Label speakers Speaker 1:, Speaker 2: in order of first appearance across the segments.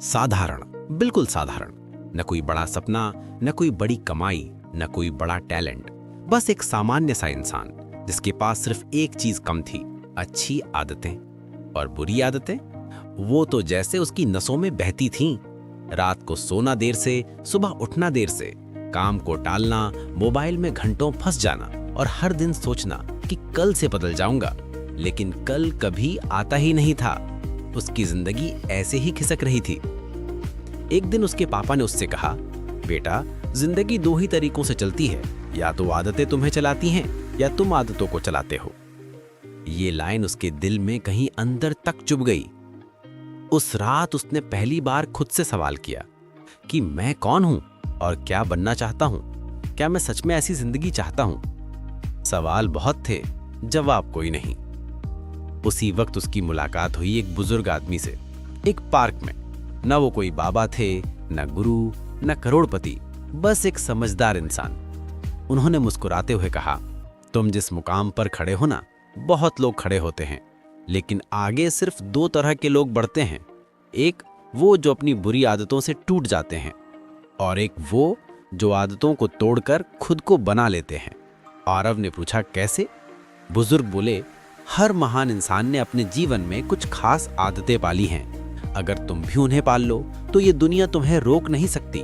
Speaker 1: साधारण, बिल्कुल साधारण। न कोई बड़ा सपना, न कोई बड़ी कमाई, न कोई बड़ा टैलेंट। बस एक सामान्य सा इंसान जिसके पास सिर्फ एक चीज कम थी, अच्छी आदतें। और बुरी आदतें, वो तो जैसे उसकी नसों में बहती थीं। रात को सोना देर से, सुबह उठना देर से, काम को टालना, मोबाइल में घंटों फंस जाना और हर दिन सोचना कि कल से बदल जाऊंगा। लेकिन कल कभी आता ही नहीं था। उसकी जिंदगी ऐसे ही खिसक रही थी। एक दिन उसके पापा ने उससे कहा, बेटा, जिंदगी दो ही तरीकों से चलती है, या तो आदतें तुम्हें चलाती हैं या तुम आदतों को चलाते हो। ये लाइन उसके दिल में कहीं अंदर तक चुभ गई। उस रात उसने पहली बार खुद से सवाल किया कि मैं कौन हूं और क्या बनना चाहता हूं? क्या मैं सच में ऐसी जिंदगी चाहता हूं? सवाल बहुत थे, जवाब कोई नहीं। उसी वक्त उसकी मुलाकात हुई एक बुजुर्ग आदमी से, एक पार्क में। न वो कोई बाबा थे, न गुरु, न करोड़पति, बस एक समझदार इंसान। उन्होंने मुस्कुराते हुए कहा, तुम जिस मुकाम पर खड़े हो ना, बहुत लोग खड़े होते हैं, लेकिन आगे सिर्फ दो तरह के लोग बढ़ते हैं। एक वो जो अपनी बुरी आदतों से टूट जाते हैं, और एक वो जो आदतों को तोड़कर खुद को बना लेते हैं। आरव ने पूछा, कैसे? बुजुर्ग बोले, हर महान इंसान ने अपने जीवन में कुछ खास आदतें पाली हैं। अगर तुम भी उन्हें पाल लो तो ये दुनिया तुम्हें रोक नहीं सकती।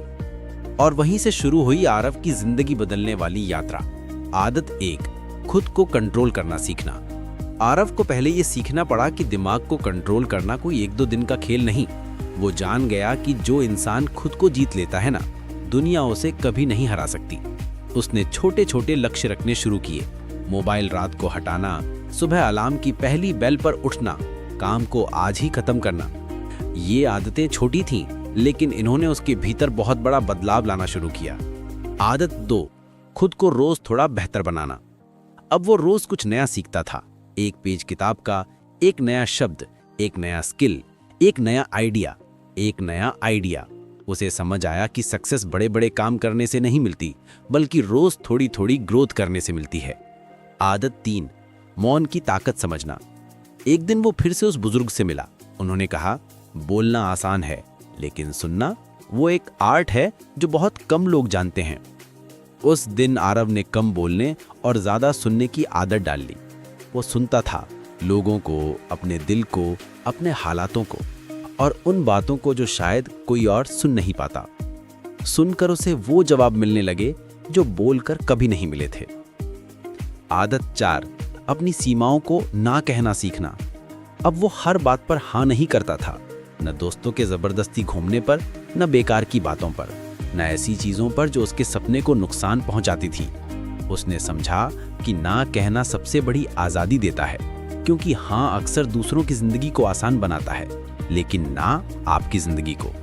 Speaker 1: और वहीं से शुरू हुई आरव की जिंदगी बदलने वाली यात्रा। आदत 1, खुद को कंट्रोल करना सीखना। आरव को पहले ये सीखना पड़ा कि दिमाग को कंट्रोल करना कोई एक दो दिन का खेल नहीं। वो जान गया कि जो इंसान खुद को जीत लेता है ना, दुनिया उसे कभी नहीं हरा सकती। उसने छोटे छोटे लक्ष्य रखने शुरू किए। मोबाइल रात को हटाना, सुबह अलार्म की पहली बेल पर उठना, काम को आज ही खत्म करना। ये आदतें छोटी थीं, लेकिन इन्होंने उसके भीतर बहुत बड़ा बदलाव लाना शुरू किया। आदत 2, खुद को रोज थोड़ा बेहतर बनाना। अब वो रोज कुछ नया सीखता था। एक पेज किताब का, एक नया शब्द, एक नया स्किल, एक नया आइडिया। उसे समझ आया कि सक्सेस बड़े बड़े काम करने से नहीं मिलती, बल्कि रोज थोड़ी थोड़ी ग्रोथ करने से मिलती है। आदत 3, मौन की ताकत समझना। एक दिन वो फिर से उस बुजुर्ग से मिला। उन्होंने कहा, बोलना आसान है, लेकिन सुनना वो एक आर्ट है जो बहुत कम लोग जानते हैं। उस दिन आरव ने कम बोलने और ज्यादा सुनने की आदत डाल ली। वो सुनता था लोगों को, अपने दिल को, अपने हालातों को, और उन बातों को जो शायद कोई और सुन नहीं पाता। सुनकर उसे वो जवाब मिलने लगे जो बोलकर कभी नहीं मिले थे। आदत 4, अपनी सीमाओं को ना कहना सीखना। अब वो हर बात पर हाँ नहीं करता था, न दोस्तों के जबरदस्ती घूमने पर, न बेकार की बातों पर, न ऐसी चीजों पर जो उसके सपने को नुकसान पहुंचाती थी। उसने समझा कि ना कहना सबसे बड़ी आजादी देता है, क्योंकि हाँ अक्सर दूसरों की जिंदगी को आसान बनाता है, लेकिन ना आपकी जिंदगी को।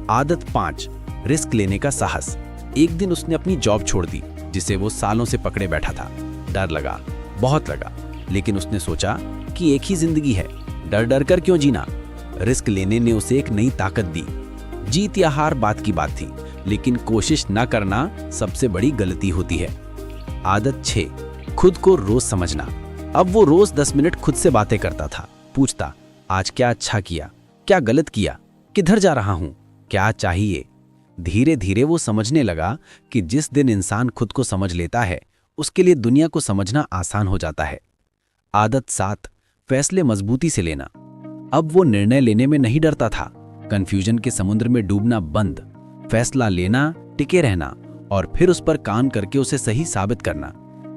Speaker 1: आदत 5, रिस्क लेने का साहस। एक दिन उसने अपनी जॉब छोड़ दी, जिसे वो सालों से पकड़े बैठा था। डर लगा, बहुत लगा, लेकिन उसने सोचा कि एक ही जिंदगी है, डर डर कर क्यों जीना। रिस्क लेने ने उसे एक नई ताकत दी। जीत या हार बात की बात थी, लेकिन कोशिश न करना सबसे बड़ी गलती होती है। आदत 6, खुद को रोज समझना। अब वो रोज 10 मिनट खुद से बातें करता था। पूछता, आज क्या अच्छा किया, क्या गलत किया, किधर जा रहा हूं, क्या चाहिए। धीरे धीरे वो समझने लगा कि जिस दिन इंसान खुद को समझ लेता है, उसके लिए दुनिया को समझना आसान हो जाता है। आदत 7, फैसले मजबूती से लेना। अब वो निर्णय लेने में नहीं डरता था। कंफ्यूजन के समुद्र में डूबना बंद, फैसला लेना, टिके रहना, और फिर उस पर काम करके उसे सही साबित करना,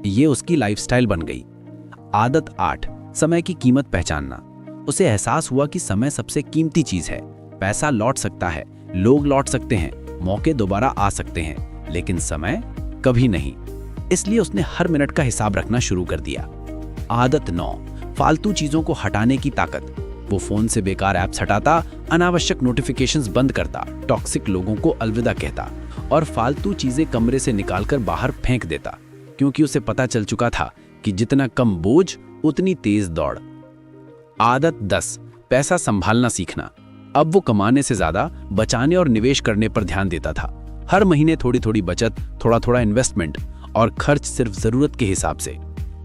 Speaker 1: ये उसकी लाइफस्टाइल बन गई। आदत 8, समय की कीमत पहचानना। उसे एहसास हुआ कि समय सबसे कीमती चीज है। पैसा लौट सकता है, लोग लौट सकते हैं, मौके दोबारा आ सकते हैं, लेकिन समय कभी नहीं। इसलिए उसने हर मिनट का हिसाब रखना शुरू कर दिया। आदत 9, फालतू चीजों को हटाने की ताकत। वो फोन से बेकार ऐप्स हटाता, अनावश्यक नोटिफिकेशंस बंद करता, टॉक्सिक लोगों को अलविदा कहता और फालतू चीजें कमरे से निकालकर बाहर फेंक देता, क्योंकि उसे पता चल चुका था कि जितना कम बोझ उतनी तेज दौड़। आदत 10, पैसा संभालना सीखना। अब वो कमाने से ज्यादा बचाने और निवेश करने पर ध्यान देता था। हर महीने थोड़ी थोड़ी बचत, थोड़ा थोड़ा इन्वेस्टमेंट, और खर्च सिर्फ जरूरत के हिसाब से।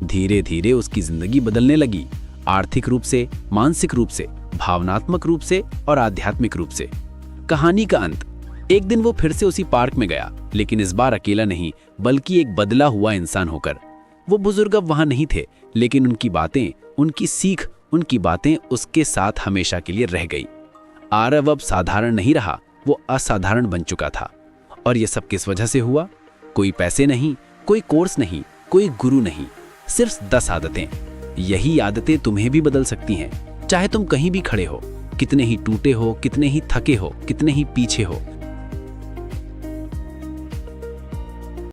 Speaker 1: धीरे धीरे उसकी जिंदगी बदलने लगी, आर्थिक रूप से, मानसिक रूप से, भावनात्मक रूप से और आध्यात्मिक रूप से।
Speaker 2: कहानी का अंत। एक दिन वो फिर से उसी पार्क में गया, लेकिन इस बार अकेला नहीं बल्कि एक बदला हुआ इंसान होकर। वो बुजुर्ग अब वहां नहीं थे, लेकिन उनकी बातें, उनकी सीख, उनकी बातें उसके साथ हमेशा के लिए रह गई। आरव अब साधारण नहीं रहा, वो असाधारण बन चुका था। और ये सब किस वजह से हुआ? कोई पैसे नहीं, कोई कोर्स नहीं, कोई गुरु नहीं, सिर्फ 10 आदतें। यही आदतें तुम्हें भी बदल सकती हैं, चाहे तुम कहीं भी खड़े हो, कितने ही टूटे हो, कितने ही थके हो, कितने ही पीछे हो।